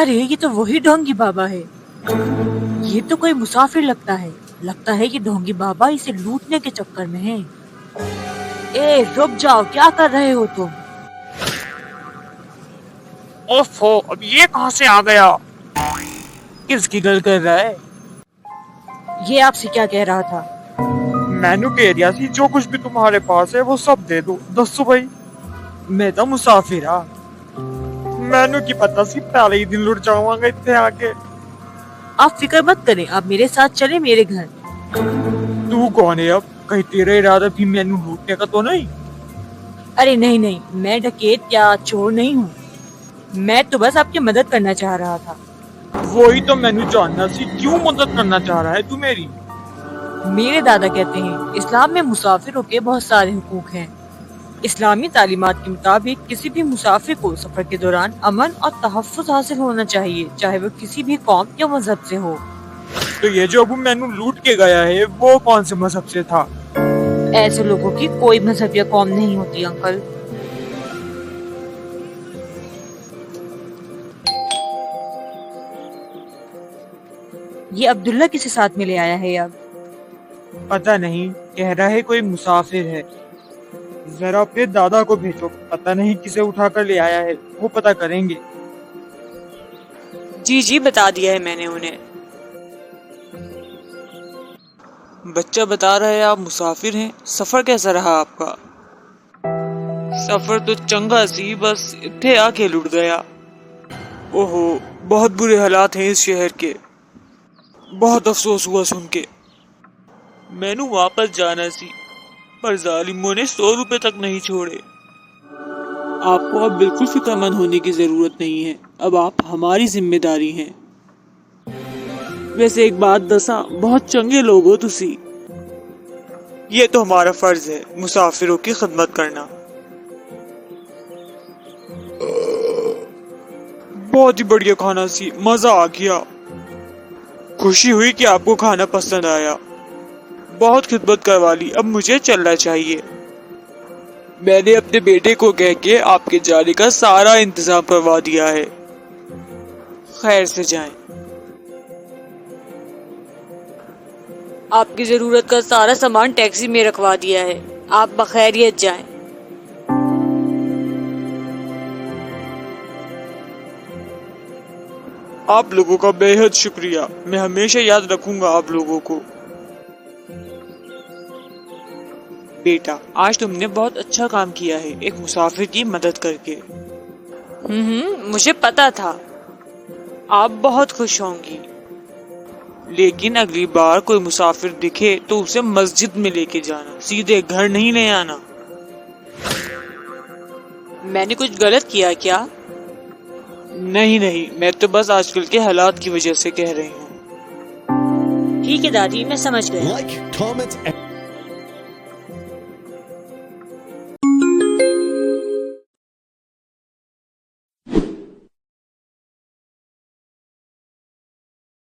अरे ये तो वही ढोंगी बाबा है। ये तो कोई मुसाफिर लगता है कि ढोंगी बाबा इसे लूटने के चक्कर में है। ए रुक जाओ, क्या कर रहे हो तुम? ओफो, अब ये कहाँ से आ गया? किसकी गल कर रहा है? ये आपसे क्या कह रहा था? मैनू कह दिया सी जो कुछ भी तुम्हारे पास है वो सब दे दो। दसो भाई, मैं तो मुसाफिर हाँ। मैनू की पता सी पहले ही दिन लुट जाऊंगा इतने आके। आप फिक्र मत करें, आप मेरे साथ चले मेरे घर। तू कौन है अब? कहीं तेरा इरादा भी मैनू लूटने का तो नहीं? अरे नहीं नहीं, मैं डकैत या चोर नहीं हूँ। मैं तो बस आपकी मदद करना चाह रहा था। वही तो मैनू जानना सी, क्यों मदद करना चाह रहा है तू मेरी? मेरे दादा कहते हैं इस्लाम में मुसाफिरों के बहुत सारे हुकूक हैं। इस्लामी तालीमात के मुताबिक किसी भी मुसाफिर को सफर के दौरान अमन और तहफ़्फ़ुज़ हासिल होना चाहिए, चाहे वो किसी भी कौम या मजहब से हो। तो ये जो अबू मैनू लूट के गया है वो कौन से मजहब से था? ऐसे लोगों की कोई मजहब या कौम नहीं होती अंकल। ये अब्दुल्ला किसे साथ में ले आया है अब? पता नहीं, कह रहा है कोई मुसाफिर है। जरा अपने दादा को भेजो, पता नहीं किसे उठाकर ले आया है, वो पता करेंगे। जी बता दिया है मैंने उन्हें। बच्चा बता रहा है आप मुसाफिर हैं। सफर कैसा रहा आपका? सफर तो चंगा सी, बस इत्थे आके लुट गया। ओहो, बहुत बुरे हालात हैं इस शहर के। बहुत अफसोस हुआ सुन के। मैनू वापस जाना सी, पर जालिमों ने 100 रुपए तक नहीं छोड़े। आपको अब बिल्कुल फिक्रमंद होने की जरूरत नहीं है, अब आप हमारी जिम्मेदारी हैं। वैसे एक बात दसा, बहुत चंगे लोग हो तुसी। ये तो हमारा फर्ज है मुसाफिरों की खिदमत करना। बहुत ही बढ़िया खाना सी, मजा आ गया। खुशी हुई कि आपको खाना पसंद आया। बहुत खिदमत करवा ली, अब मुझे चलना चाहिए। मैंने अपने बेटे को कह के आपके जाने का सारा इंतजाम करवा दिया है। खैर से जाएं। आपकी जरूरत का सारा सामान टैक्सी में रखवा दिया है, आप बखैरियत जाएं। आप लोगों का बेहद शुक्रिया, मैं हमेशा याद रखूंगा आप लोगों को। बेटा, आज तुमने बहुत अच्छा काम किया है एक मुसाफिर की मदद करके। मुझे पता था। आप बहुत खुश होंगी। लेकिन अगली बार कोई मुसाफिर दिखे तो उसे मस्जिद में लेके जाना, सीधे घर नहीं ले आना। मैंने कुछ गलत किया क्या? नहीं, मैं तो बस आजकल के हालात की वजह से कह रही हूँ। ठीक है दादी, मैं समझ गया। Like, comment, and